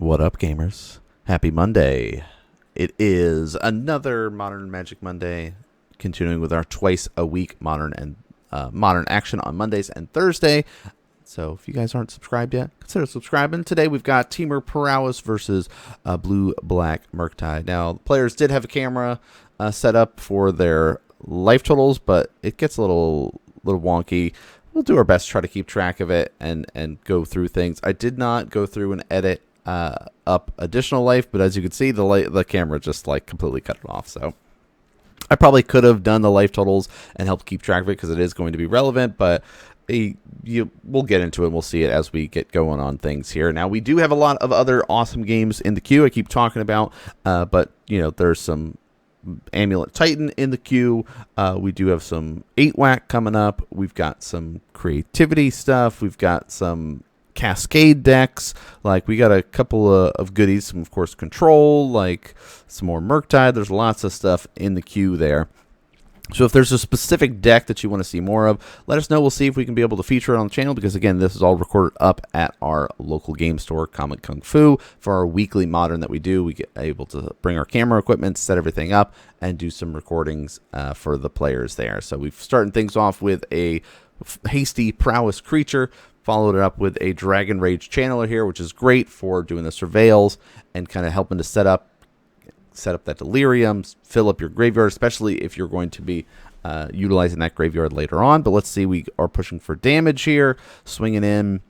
What up, gamers? Happy Monday. It is another Modern Magic Monday, continuing with our twice-a-week modern action on Mondays and Thursday. So if you guys aren't subscribed yet, consider subscribing. Today we've got Temur Prowess versus Blue-Black Murktide. Now, the players did have a camera set up for their life totals, but it gets a little wonky. We'll do our best to try to keep track of it and go through things. I did not go through and edit up additional life, but as you can see, the camera just like completely cut it off. So I probably could have done the life totals and helped keep track of it because it is going to be relevant, but we'll get into it. We'll see it as we get going on things here. Now, we do have a lot of other awesome games in the queue I keep talking about, but there's some Amulet Titan in the queue. We do have some 8-whack coming up. We've got some creativity stuff. We've got some Cascade decks. Like, we got a couple of goodies. Some, of course, Control, like some more Murktide. There's lots of stuff in the queue there. So if there's a specific deck that you want to see more of, let us know. We'll see if we can be able to feature it on the channel because, again, this is all recorded up at our local game store, Comic Kung Fu, for our weekly Modern that we do. We get able to bring our camera equipment, set everything up, and do some recordings for the players there. So we've started things off with a hasty Prowess creature, followed it up with a Dragon Rage Channeler here, which is great for doing the surveils and kind of helping to set up that delirium, fill up your graveyard, especially if you're going to be utilizing that graveyard later on. But let's see, we are pushing for damage here, swinging in,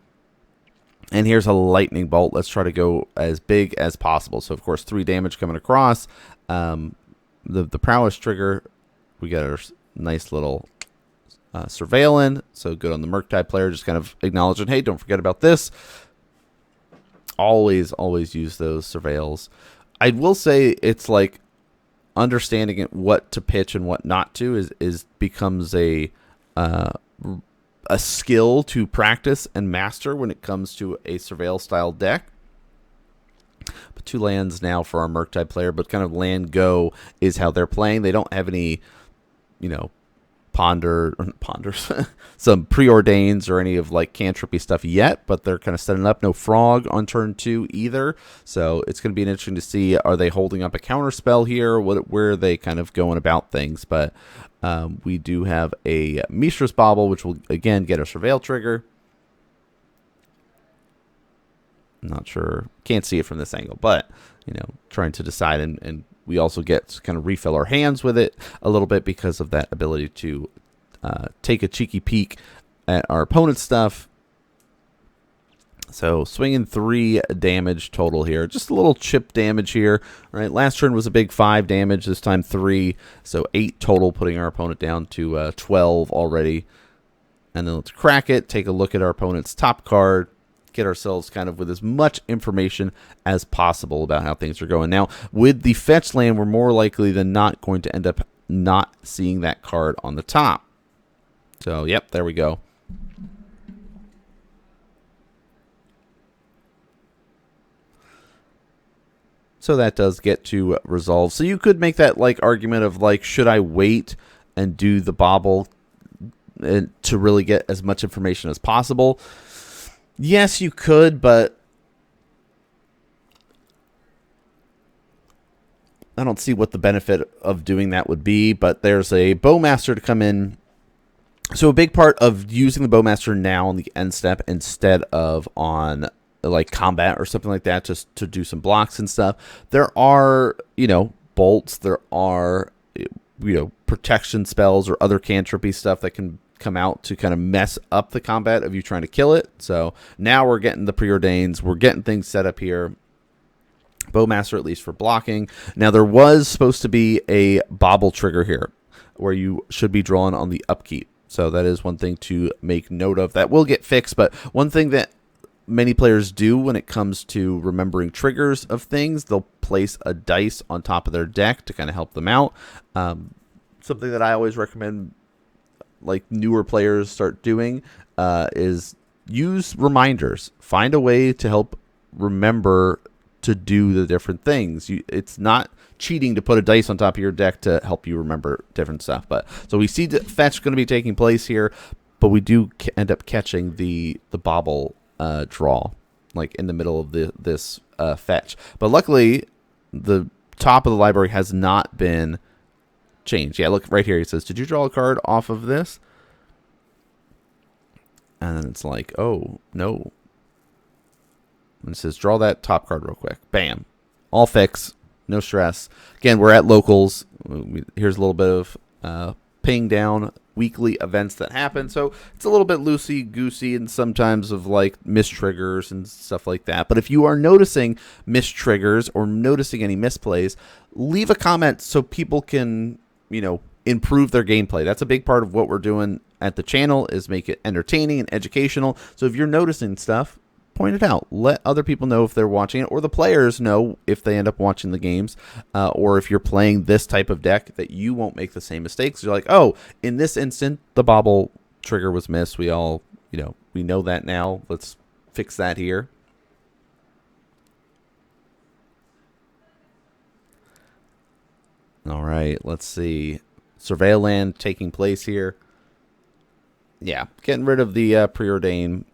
and here's a lightning bolt. Let's try to go as big as possible. So, of course, 3 damage coming across. The Prowess trigger, we got our nice little surveilling. So good on the Murktide player, just kind of acknowledging, hey, don't forget about this. Always use those surveils. I will say it's like understanding what to pitch and what not to becomes a skill to practice and master when it comes to a surveil style deck. But 2 lands now for our Murktide player, but kind of land go is how they're playing. They don't have any, ponders, some preordains or any of like cantrippy stuff yet, but they're kind of setting up. No frog on turn 2 either, so it's going to be interesting to see, are they holding up a counter spell here? Where are they kind of going about things? But we do have a Mishra's Bauble, which will again get a surveil trigger. I'm not sure, can't see it from this angle, but trying to decide, and we also get to kind of refill our hands with it a little bit because of that ability to take a cheeky peek at our opponent's stuff. So swinging 3 damage total here. Just a little chip damage here. All right, last turn was a big 5 damage. This time 3. So 8 total, putting our opponent down to 12 already. And then let's crack it. Take a look at our opponent's top card. Get ourselves kind of with as much information as possible about how things are going. Now, with the fetch land, we're more likely than not going to end up not seeing that card on the top. So, yep, there we go. So that does get to resolve. So you could make that like argument of like, should I wait and do the bauble to really get as much information as possible? Yes, you could, but I don't see what the benefit of doing that would be. But there's a Bowmaster to come in. So a big part of using the Bowmaster now on the end step instead of on like combat or something like that, just to do some blocks and stuff. There are, bolts. There are, protection spells or other cantrippy stuff that can come out to kind of mess up the combat of you trying to kill it. So now we're getting the preordains. We're getting things set up here. Bowmaster, at least for blocking. Now, there was supposed to be a bauble trigger here where you should be drawn on the upkeep. So that is one thing to make note of. That will get fixed. But one thing that many players do when it comes to remembering triggers of things, they'll place a dice on top of their deck to kind of help them out. Something that I always recommend like newer players start doing is use reminders. Find a way to help remember to do the different things. It's not cheating to put a dice on top of your deck to help you remember different stuff. But so we see the fetch going to be taking place here, but we do end up catching the bauble draw. like in the middle of this fetch. But luckily, the top of the library has not been changed. Yeah, look right here. He says, "Did you draw a card off of this?" And then it's like, "Oh no." And it says, "Draw that top card real quick." Bam, all fix, no stress. Again, we're at locals. Here's a little bit of ping down weekly events that happen, so it's a little bit loosey goosey and sometimes of like mistriggers and stuff like that. But if you are noticing mistriggers or noticing any misplays, leave a comment so people can, you know, improve their gameplay. That's a big part of what we're doing at the channel, is make it entertaining and educational. So if you're noticing stuff, point it out. Let other people know if they're watching it, or the players know if they end up watching the games, or if you're playing this type of deck, that you won't make the same mistakes. You're like, oh, in this instant, the bobble trigger was missed. We all, you know, we know that now. Let's fix that here. All right, let's see. Surveil land taking place here. Yeah, getting rid of the preordain,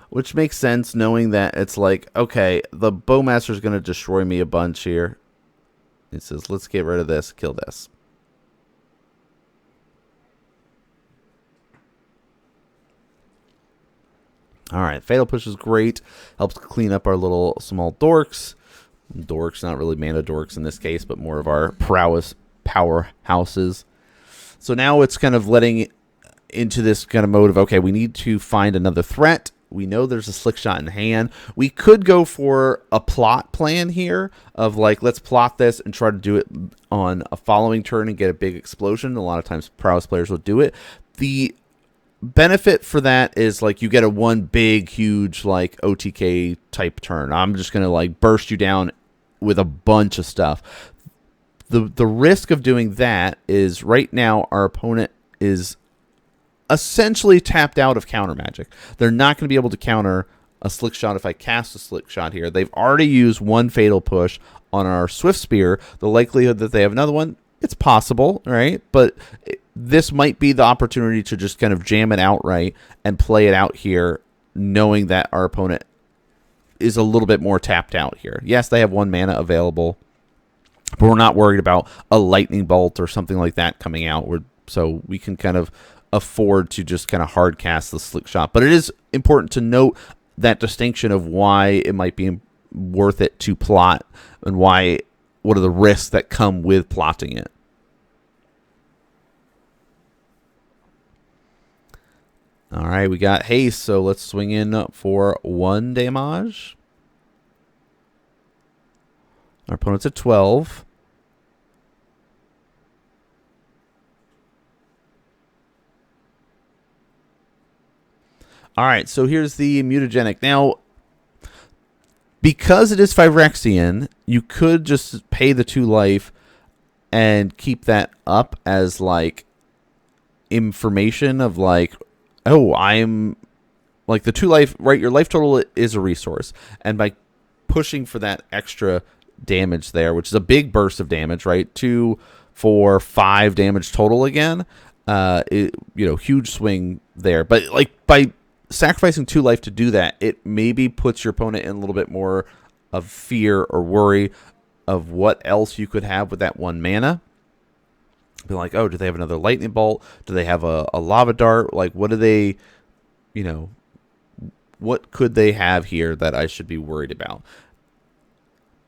which makes sense, knowing that it's like, okay, the Bowmaster is going to destroy me a bunch here. It says, let's get rid of this, kill this. All right, Fatal Push is great. Helps clean up our little small dorks. Dorks, not really mana dorks in this case, but more of our prowess powerhouses. So now it's kind of letting into this kind of mode of, okay, we need to find another threat. We know there's a slick shot in hand. We could go for a plot plan here of like, let's plot this and try to do it on a following turn and get a big explosion. A lot of times prowess players will do it. The benefit for that is like you get a one big, huge like OTK type turn. I'm just going to like burst you down with a bunch of stuff. The risk of doing that is right now our opponent is essentially tapped out of counter magic. They're not going to be able to counter a slick shot if I cast a slick shot here. They've already used one fatal push on our Swift Spear. The likelihood that they have another one, it's possible, right? But this might be the opportunity to just kind of jam it outright and play it out here, knowing that our opponent is a little bit more tapped out here. Yes, they have one mana available, but we're not worried about a lightning bolt or something like that coming out. So we can kind of afford to just kind of hard cast the slick shot. But it is important to note that distinction of why it might be worth it to plot and what are the risks that come with plotting it. All right, we got haste, so let's swing in for 1 damage. Our opponent's at 12. All right, so here's the mutagenic. Now, because it is Phyrexian, you could just pay the 2 life and keep that up as like information of like, oh, I'm like the 2 life, right? Your life total is a resource. And by pushing for that extra damage there, which is a big burst of damage, right? 2, 4, 5 damage total again. Huge swing there. But like by sacrificing 2 life to do that, it maybe puts your opponent in a little bit more of fear or worry of what else you could have with that 1 mana. Be like, oh, do they have another lightning bolt? Do they have a lava dart? Like, what do they, what could they have here that I should be worried about?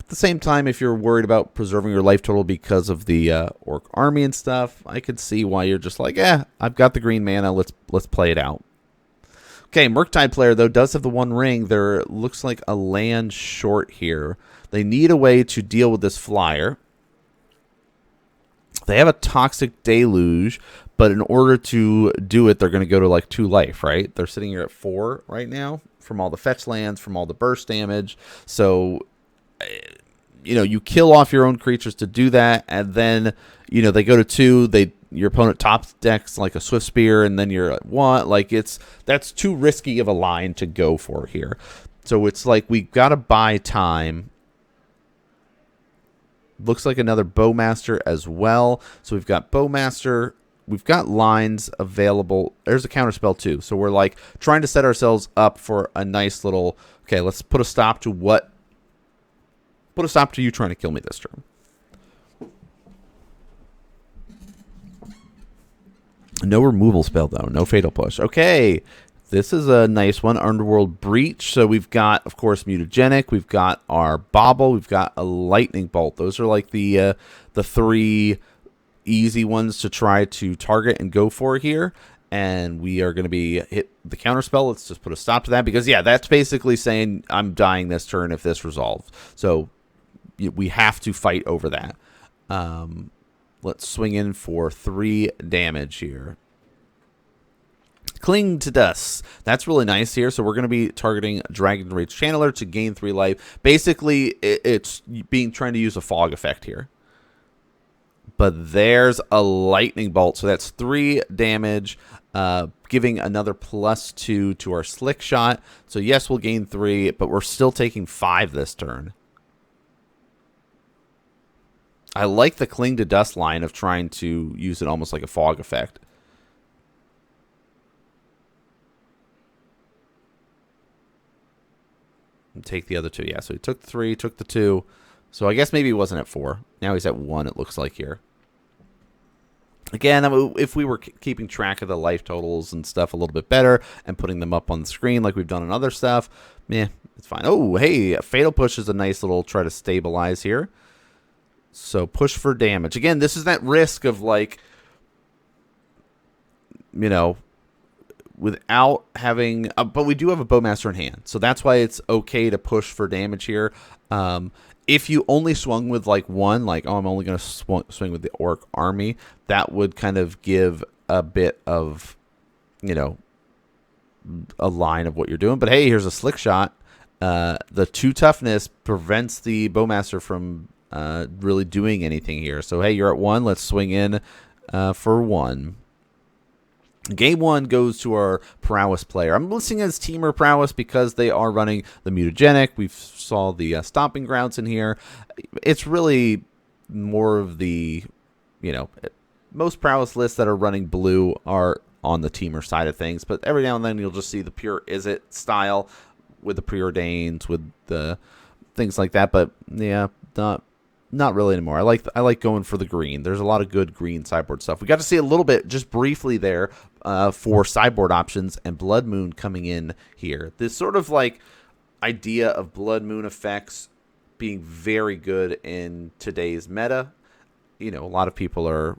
At the same time, if you're worried about preserving your life total because of the orc army and stuff, I could see why you're just like, I've got the green mana. Let's play it out. Okay, Murktide player, though, does have the 1 ring. There looks like a land short here. They need a way to deal with this flyer. They have a Toxic Deluge, but in order to do it, they're going to go to like 2 life, right? They're sitting here at 4 right now from all the fetch lands, from all the burst damage. So, you kill off your own creatures to do that, and then, they go to 2, your opponent top decks like a Swift Spear, and then you're at 1. Like, that's too risky of a line to go for here. So it's like we've got to buy time. Looks like another Bowmaster as well. So we've got Bowmaster we've got lines available. There's a counterspell too. So we're like trying to set ourselves up for a nice little, okay, let's put a stop to what? Put a stop to you trying to kill me this turn. No removal spell, though. No fatal push. Okay. This is a nice one. Underworld Breach. So we've got, of course, Mutagenic. We've got our Bobble. We've got a Lightning Bolt. Those are like the 3 easy ones to try to target and go for here. And we are going to be hit the counterspell. Let's just put a stop to that. Because, yeah, that's basically saying I'm dying this turn if this resolves. So we have to fight over that. Let's swing in for 3 damage here. Cling to Dust. That's really nice here. So we're going to be targeting Dragon Rage Channeler to gain 3 life. Basically, it's trying to use a fog effect here. But there's a Lightning Bolt. So that's 3 damage, giving another +2 to our Slick Shot. So yes, we'll gain 3, but we're still taking 5 this turn. I like the Cling to Dust line of trying to use it almost like a fog effect. And take the other 2. Yeah, so he took 3, took the 2. So I guess maybe he wasn't at 4. Now he's at 1, it looks like here. Again, if we were keeping track of the life totals and stuff a little bit better and putting them up on the screen like we've done in other stuff, it's fine. Oh, hey, Fatal Push is a nice little try to stabilize here. So push for damage. Again, this is that risk of like, without having, but we do have a Bowmaster in hand. So that's why it's okay to push for damage here. If you only swung with like 1, like, oh, I'm only going to swing with the Orc army, that would kind of give a bit of, a line of what you're doing. But hey, here's a Slick Shot. The 2 toughness prevents the Bowmaster from really doing anything here. So hey, you're at 1. Let's swing in for 1. Game 1 goes to our Prowess player. I'm listing as Temur Prowess because they are running the Mutagenic. We saw the Stomping Grounds in here. It's really more of the, most Prowess lists that are running blue are on the Temur side of things. But every now and then you'll just see the pure Izzet style with the preordains, with the things like that. But yeah, not really anymore. I like going for the green. There's a lot of good green sideboard stuff. We got to see a little bit just briefly there for sideboard options and Blood Moon coming in here. This sort of like idea of Blood Moon effects being very good in today's meta. A lot of people are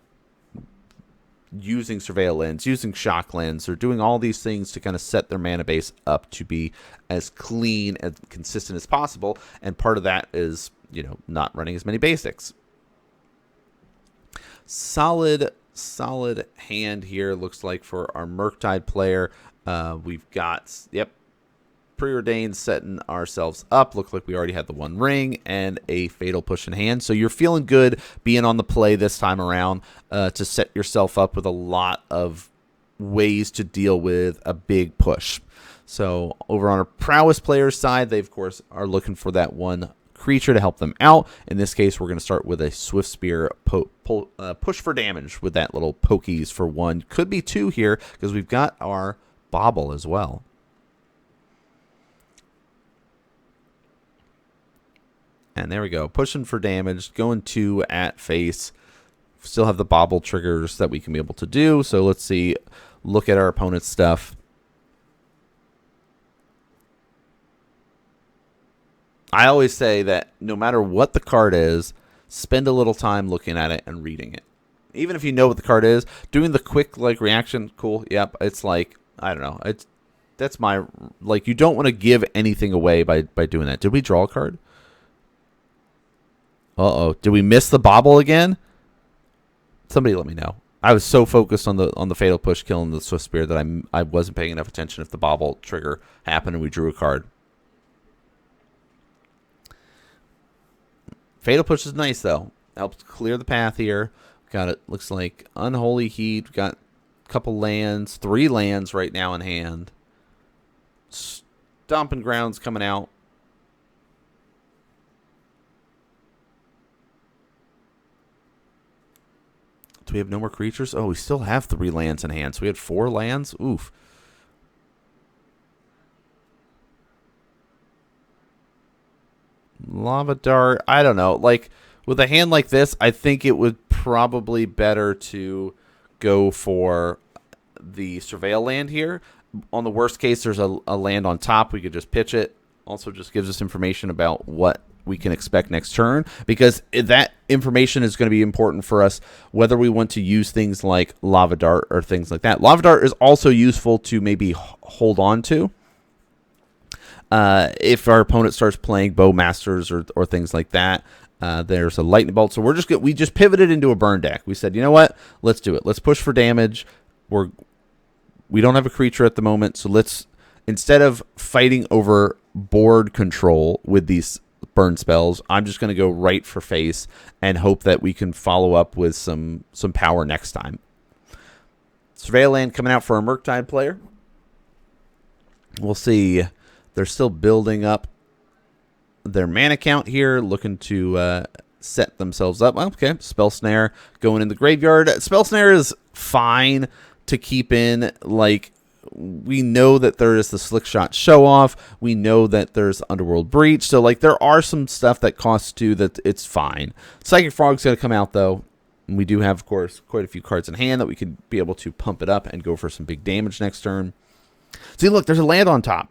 using Surveil Lens, using Shock Lens, or doing all these things to kind of set their mana base up to be as clean and consistent as possible. And part of that is, not running as many basics. Solid hand here, looks like, for our Murktide player. We've got, Preordained setting ourselves up. Looks like we already had the 1 ring and a Fatal Push in hand. So you're feeling good being on the play this time around to set yourself up with a lot of ways to deal with a big push. So over on our Prowess player's side, they, of course, are looking for that 1 creature to help them out. In this case, we're going to start with a Swift Spear push for damage with that little pokies for 1. Could be 2 here because we've got our Bobble as well. And there we go. Pushing for damage. Going 2 at face. Still have the Bobble triggers that we can be able to do. So let's see. Look at our opponent's stuff. I always say that no matter what the card is, spend a little time looking at it and reading it. Even if you know what the card is, doing the quick reaction, cool. Yep, it's like, I don't know. That's my, you don't want to give anything away by doing that. Did we draw a card? Uh-oh. Did we miss the Bobble again? Somebody let me know. I was so focused on the Fatal Push killing the Swift Spear that I wasn't paying enough attention if the Bobble trigger happened and we drew a card. Fatal Push is nice, though. Helps clear the path here. Got it. Looks like Unholy Heat. Got a couple lands. 3 lands right now in hand. Stomping Grounds coming out. Do we have no more creatures. Oh, we still have 3 lands in hand. So we had 4 lands. Oof. Lava Dart. I don't know. Like, with a hand like this, I think it would probably better to go for the Surveil land here. On the worst case, there's a land on top. We could just pitch it. Also just gives us information about what we can expect next turn, because that information is going to be important for us whether we want to use things like Lava Dart or things like that. Lava Dart is also useful to maybe hold on to if our opponent starts playing Bowmasters or things like that. There's a Lightning Bolt, so we just pivoted into a burn deck. We said, you know what? Let's do it. Let's push for damage. We don't have a creature at the moment, so let's, instead of fighting over board control with these burn spells, I'm just going to go right for face and hope that we can follow up with some power next time. Surveil land coming out for a Murktide player. We'll see. They're still building up their mana count here, looking to set themselves up. Okay, Spell Snare going in the graveyard. Spell Snare is fine to keep in. Like, we know that there is the Slick Shot Show Off. We know that there's Underworld Breach. So, like, there are some stuff that costs 2 that it's fine. Psychic Frog's going to come out, though. And we do have, of course, quite a few cards in hand that we could be able to pump it up and go for some big damage next turn. See, look, there's a land on top.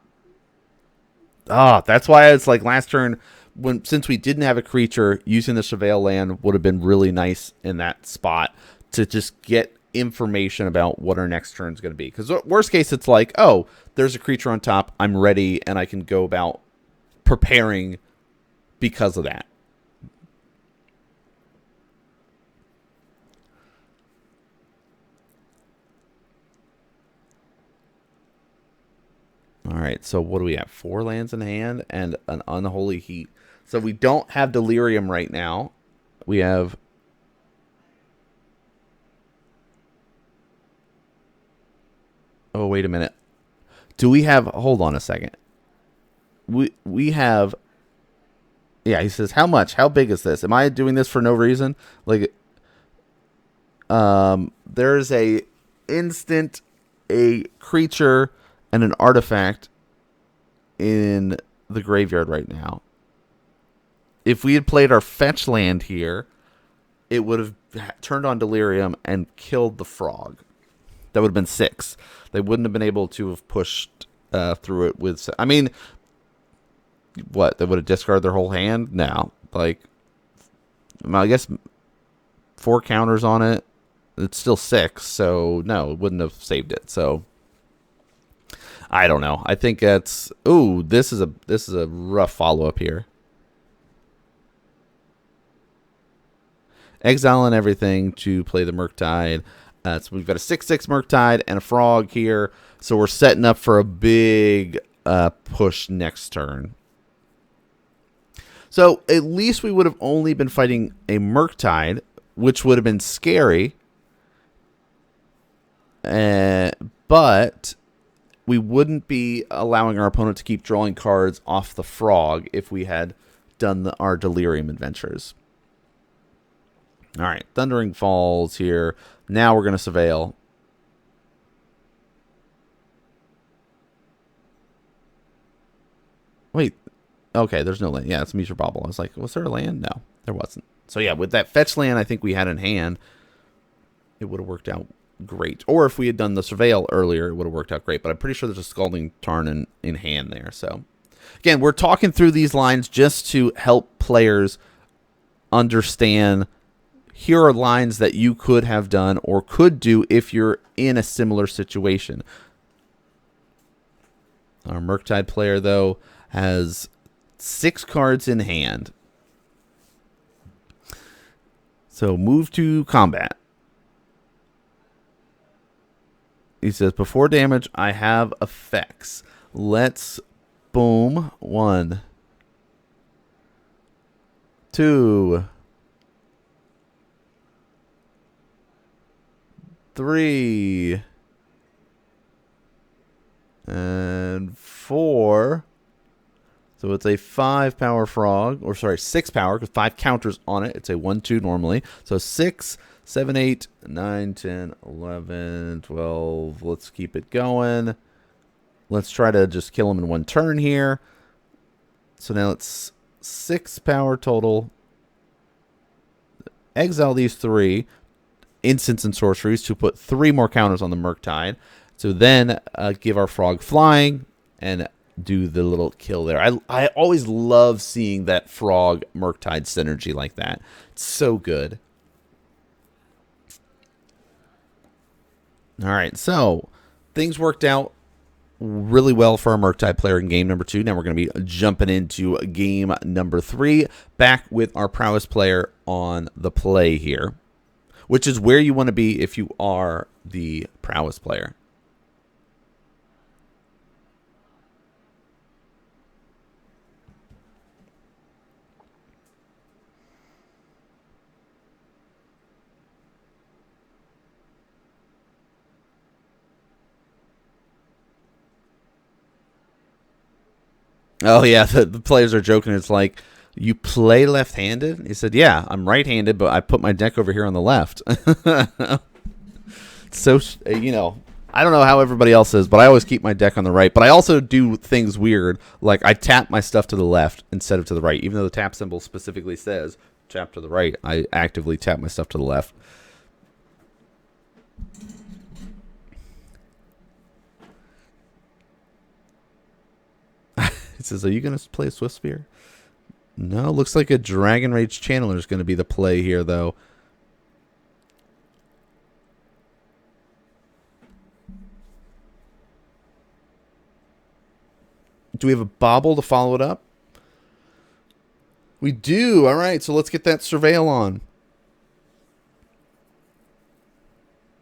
That's why it's like last turn, since we didn't have a creature, using the Surveil land would have been really nice in that spot to just get information about what our next turn is going to be. Because worst case, it's like, oh, there's a creature on top, I'm ready, and I can go about preparing because of that. All right, so what do we have? 4 lands in hand and an Unholy Heat. So we don't have Delirium right now. We have... Oh, wait a minute. Do we have... Hold on a second. We have... Yeah, he says, how much? How big is this? Am I doing this for no reason? Like, there's a instant, a creature, and an artifact in the graveyard right now. If we had played our fetch land here, it would have turned on Delirium and killed the frog. That would have been 6. They wouldn't have been able to have pushed through it with... I mean, what? They would have discarded their whole hand? No. Like, I guess 4 counters on it. It's still 6, so no, it wouldn't have saved it. So I don't know. I think that's... Ooh, this is a rough follow-up here. Exile and everything to play the Murktide. So we've got a 6/6 Murktide and a Frog here. So we're setting up for a big push next turn. So at least we would have only been fighting a Murktide, which would have been scary. But we wouldn't be allowing our opponent to keep drawing cards off the Frog if we had done our Delirium adventures. All right, Thundering Falls here. Now we're going to Surveil. Wait. Okay, there's no land. Yeah, it's Meteor Bauble. I was like, was there a land? No, there wasn't. So yeah, with that fetch land I think we had in hand, it would have worked out great. Or if we had done the Surveil earlier, it would have worked out great. But I'm pretty sure there's a Scalding Tarn in hand there. So again, we're talking through these lines just to help players understand... Here are lines that you could have done or could do if you're in a similar situation. Our Murktide player, though, has 6 cards in hand. So move to combat. He says, before damage, I have effects. Let's boom. 1, 2... 3 and 4. So it's a 5 power frog, or sorry, 6 power, because 5 counters on it. It's a 1/2 normally. So 6, 7, 8, 9, 10, 11, 12. Let's keep it going. Let's try to just kill him in one turn here. So now it's 6 power total. Exile these 3 instants and sorceries to put 3 more counters on the Murktide. So then give our frog flying and do the little kill there. I always love seeing that frog Murktide synergy like that. It's so good. All right, so things worked out really well for our Murktide player in game number 2. Now we're going to be jumping into game number 3, back with our Prowess player on the play here, which is where you want to be if you are the Prowess player. Oh, yeah, the players are joking. It's like, you play left-handed? He said, yeah, I'm right-handed, but I put my deck over here on the left. So, you know, I don't know how everybody else is, but I always keep my deck on the right. But I also do things weird, like I tap my stuff to the left instead of to the right. Even though the tap symbol specifically says tap to the right, I actively tap my stuff to the left. It says, are you going to play a Swift Spear? No, looks like a Dragon Rage Channeler is going to be the play here, though. Do we have a Bobble to follow it up? We do. All right, so let's get that Surveil on.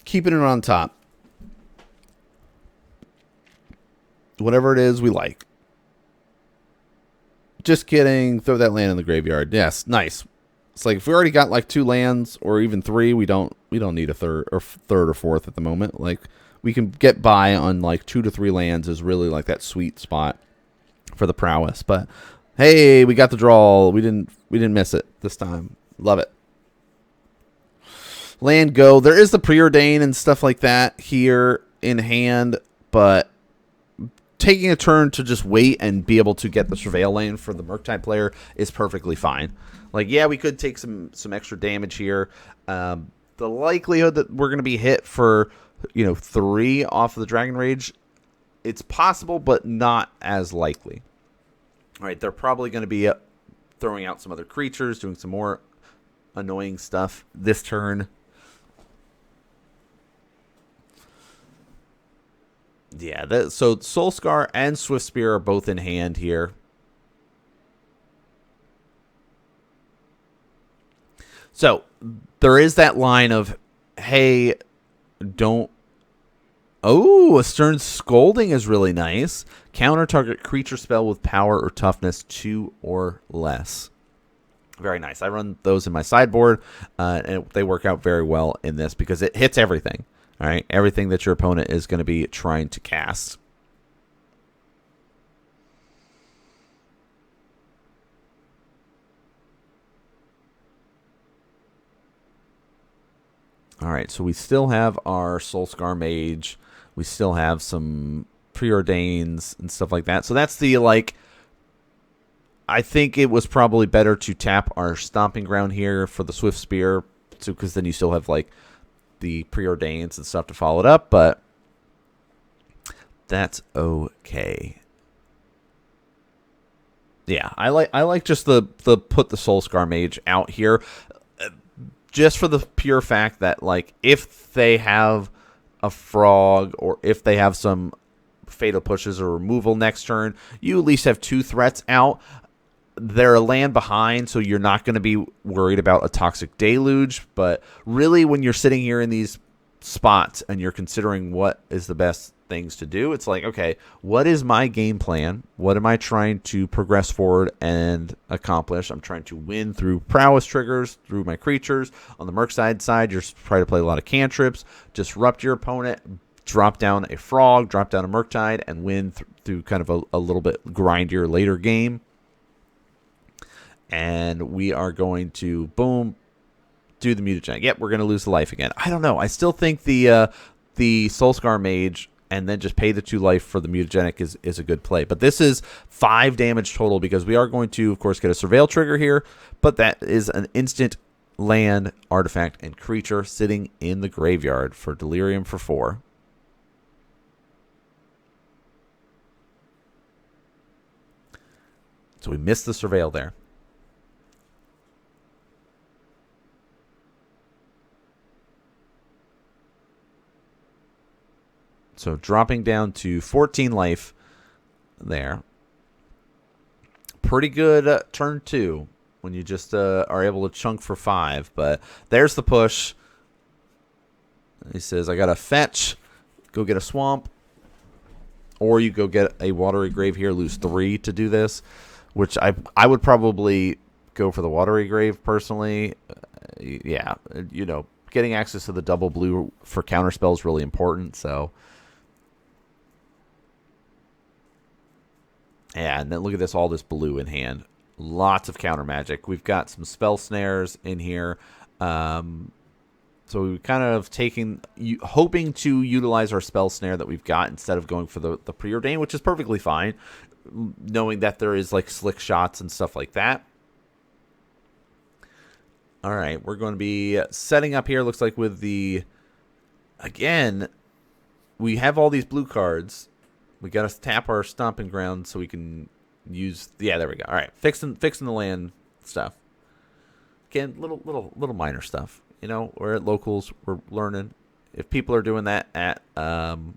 Keeping it on top. Whatever it is we like. Just kidding. Throw that land in the graveyard. Yes, nice. It's like if we already got like 2 lands or even 3, we don't need a third or fourth at the moment. Like we can get by on like 2 to 3 lands is really like that sweet spot for the Prowess. But hey, we got the draw. We didn't miss it this time. Love it. Land go. There is the preordain and stuff like that here in hand, but taking a turn to just wait and be able to get the Surveil lane for the Murktide player is perfectly fine. Like, yeah, we could take some extra damage here. The likelihood that we're going to be hit for, 3 off of the Dragon Rage, it's possible, but not as likely. All right, they're probably going to be throwing out some other creatures, doing some more annoying stuff this turn. Yeah, so Soul Scar and Swift Spear are both in hand here. So there is that line of, hey, don't... Oh, a Stern Scolding is really nice. Counter target creature spell with power or toughness 2 or less. Very nice. I run those in my sideboard, and they work out very well in this because it hits everything. All right, everything that your opponent is going to be trying to cast. All right, so we still have our Soulscar Mage. We still have some preordains and stuff like that. So that's the, I think it was probably better to tap our Stomping Ground here for the Swift Spear, because then you still have, the preordains and stuff to follow it up, but that's okay. Yeah, I like just the put the Soulscar Mage out here, just for the pure fact that if they have a frog or if they have some fatal pushes or removal next turn, you at least have 2 threats out. They're a land behind, so you're not going to be worried about a Toxic Deluge. But really, when you're sitting here in these spots and you're considering what is the best things to do, it's like, okay, what is my game plan? What am I trying to progress forward and accomplish? I'm trying to win through Prowess triggers, through my creatures. On the Murktide side, you're trying to play a lot of cantrips, disrupt your opponent, drop down a frog, drop down a Murktide, and win through kind of a little bit grindier later game. And we are going to, boom, do the mutagenic. Yep, we're going to lose the life again. I don't know. I still think the Soulscar Mage and then just pay the 2 life for the mutagenic is a good play. But this is 5 damage total because we are going to, of course, get a Surveil trigger here. But that is an instant land, artifact, and creature sitting in the graveyard for Delirium for 4. So we missed the Surveil there. So dropping down to 14 life there. Pretty good turn 2 when you just are able to chunk for 5. But there's the push. He says, I got to fetch, go get a swamp. Or you go get a Watery Grave here, lose 3 to do this. Which I would probably go for the Watery Grave personally. Yeah, you know, getting access to the double blue for counterspell is really important. So, yeah, and then look at this, all this blue in hand. Lots of counter magic. We've got some spell snares in here. So we're kind of hoping to utilize our spell snare that we've got instead of going for the preordain, which is perfectly fine, knowing that there is like slick shots and stuff like that. All right, we're going to be setting up here. Looks like with the, again, we have all these blue cards. We got to tap our stomping ground so we can use. Yeah, there we go. All right, fixing the land stuff. Again, little minor stuff. You know, we're at locals. We're learning. If people are doing that at an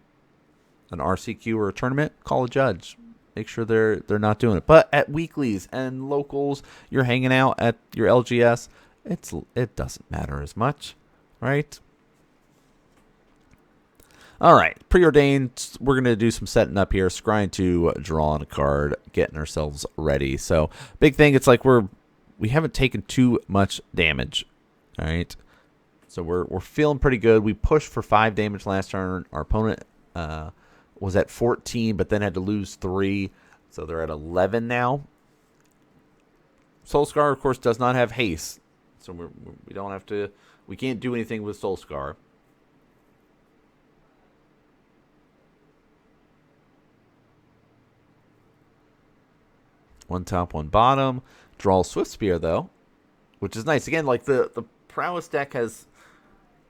RCQ or a tournament, call a judge. Make sure they're not doing it. But at weeklies and locals, you're hanging out at your LGS. It doesn't matter as much, right? All right, preordained. We're going to do some setting up here, scrying to drawing a card, getting ourselves ready. So big thing, it's like we haven't taken too much damage. All right, so we're feeling pretty good. We pushed for 5 damage last turn. Our opponent was at 14, but then had to lose 3, so they're at 11 now. Soulscar, of course, does not have haste, so we don't have to. We can't do anything with Soulscar. One top, one bottom. Draw Swift Spear, though, which is nice. Again, like the Prowess deck has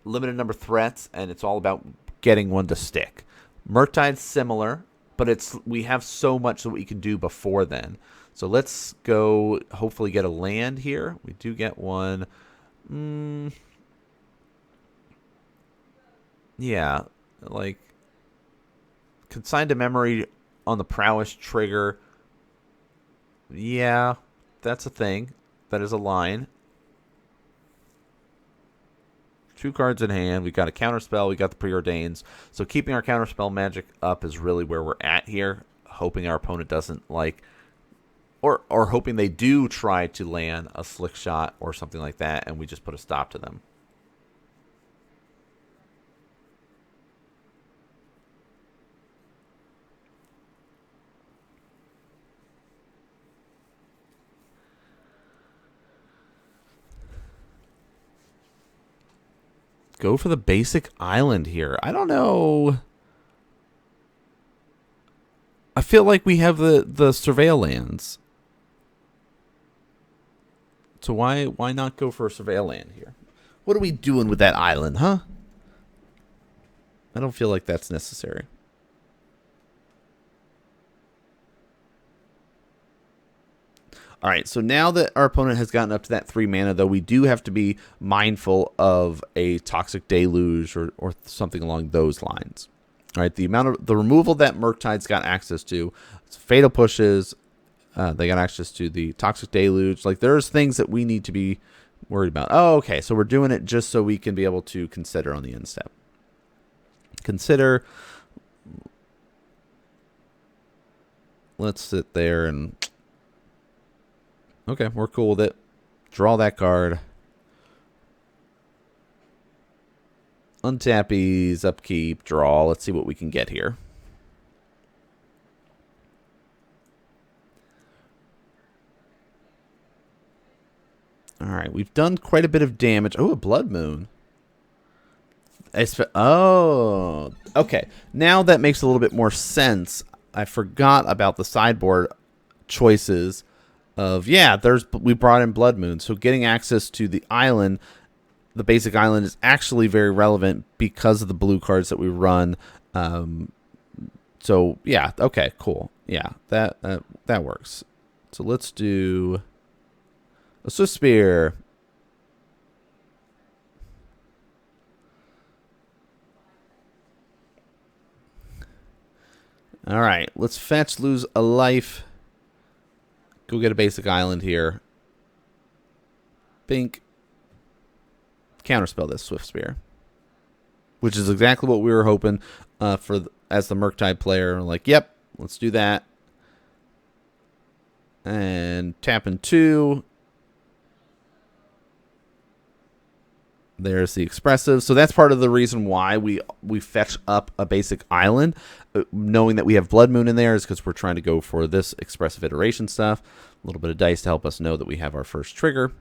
limited number of threats, and it's all about getting one to stick. Murktide's similar, but we have so much that we can do before then. So let's go hopefully get a land here. We do get one. Yeah, like Consigned to Memory on the Prowess trigger. Yeah, that's a thing. That is a line. 2 cards in hand. We got a counterspell. We got the preordains. So keeping our counterspell magic up is really where we're at here. Hoping our opponent doesn't like, or hoping they do try to land a slick shot or something like that, and we just put a stop to them. Go for the basic island here. I don't know. I feel like we have the Surveil lands. So why not go for a Surveil land here? What are we doing with that island, huh? I don't feel like that's necessary. All right, so now that our opponent has gotten up to that 3 mana, though, we do have to be mindful of a Toxic Deluge or something along those lines. All right, the removal that Murktide's got access to, it's Fatal Pushes. They got access to the Toxic Deluge. Like, there's things that we need to be worried about. Oh, okay, so we're doing it just so we can be able to consider on the end step. Consider. Let's sit there and... Okay, we're cool with it. Draw that card. Untap ease, upkeep, draw. Let's see what we can get here. All right, we've done quite a bit of damage. Oh, a Blood Moon. Oh, okay. Now that makes a little bit more sense. I forgot about the sideboard choices of, yeah, we brought in Blood Moon. So getting access to the island, the basic island, is actually very relevant because of the blue cards that we run. So, yeah, okay, cool. Yeah, that works. So let's do a Swift Spear. All right, let's fetch, lose a life. Go get a basic island here. Bink. Counterspell this Swift Spear, which is exactly what we were hoping as the Murktide player. Like, yep, let's do that. And tap in 2. There's the expressive. So that's part of the reason why we fetch up a basic island, knowing that we have Blood Moon in there, is because we're trying to go for this expressive iteration stuff. A little bit of dice to help us know that we have our first trigger.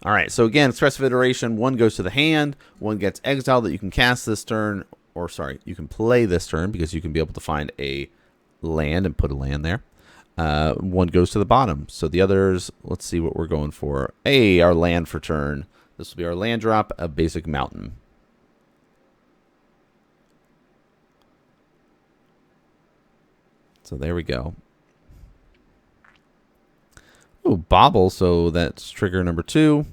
All right, so again, expressive iteration, 1 goes to the hand, 1 gets exiled that you can cast this turn, or sorry, you can play this turn because you can be able to find a land and put a land there. 1 goes to the bottom. So the others, let's see what we're going for. Hey, our land for turn. This will be our land drop, a basic mountain. So there we go. Oh, bobble, so that's trigger number 2.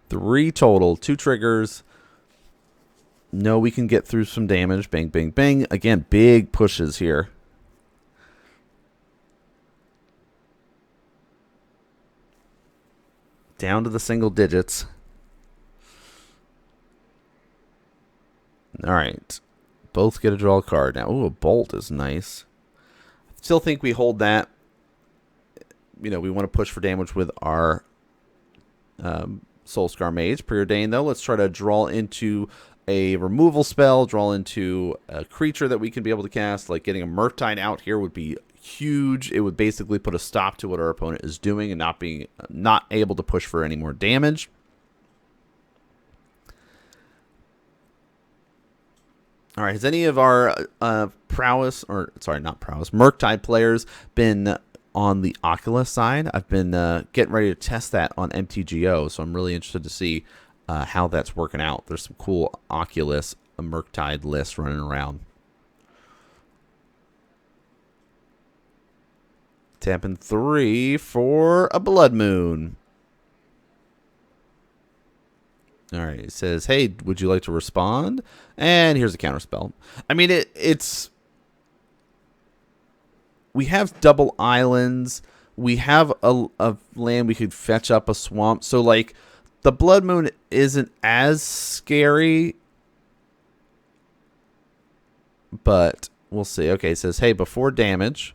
Three total, 2 triggers. No, we can get through some damage. Bang, bang, bang. Again, big pushes here. Down to the single digits. All right. Both get a draw card now. Ooh, a bolt is nice. Still think we hold that. You know, we want to push for damage with our Soulscar Mage. Preordained, though. Let's try to draw into a removal spell, draw into a creature that we can be able to cast. Like getting a Murktide out here would be huge. It would basically put a stop to what our opponent is doing and not able to push for any more damage. All right, has any of our prowess, or sorry, not prowess, Murktide players been on the Oculus side? I've been getting ready to test that on MTGO, so I'm really interested to see how that's working out. There's some cool Oculus Murktide lists running around. Tapping 3 for a Blood Moon. All right, it says, hey, would you like to respond? And here's a counterspell. I mean, it's... We have double islands. We have a land we could fetch up a swamp. So, like, the Blood Moon isn't as scary. But we'll see. Okay, it says, hey, before damage,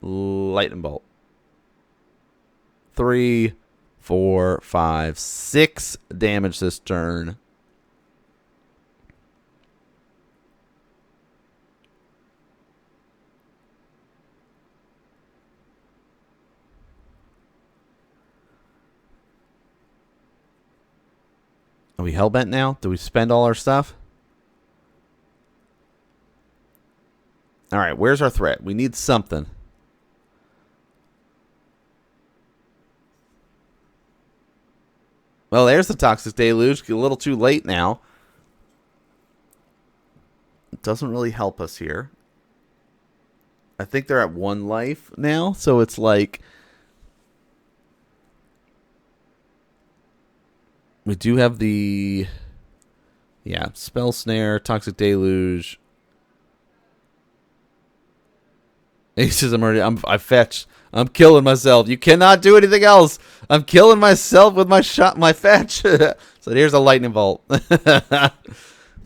Lightning Bolt. 3, 4, 5, 6 damage this turn. Are we hellbent now? Do we spend all our stuff? All right, where's our threat? We need something. Well, there's the Toxic Deluge. A little too late now. It doesn't really help us here. I think they're at 1 life now, so it's like... We do have the... Yeah, Spell Snare, Toxic Deluge. He says, I fetch. I'm killing myself. You cannot do anything else. I'm killing myself with my fetch. So here's a Lightning Bolt. All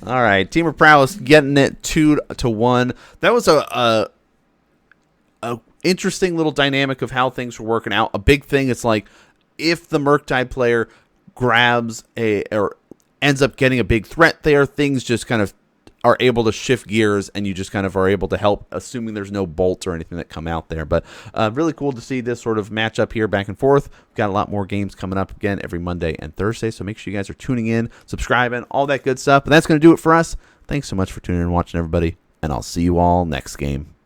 right, Temur Prowess getting it 2-1. That was a interesting little dynamic of how things were working out. A big thing is like if the Murktide player grabs or ends up getting a big threat there, things just kind of are able to shift gears, and you just kind of are able to help, assuming there's no bolts or anything that come out there. But really cool to see this sort of matchup here back and forth. We've got a lot more games coming up again every Monday and Thursday, so make sure you guys are tuning in, subscribing, all that good stuff. But that's going to do it for us. Thanks so much for tuning in and watching, everybody, and I'll see you all next game.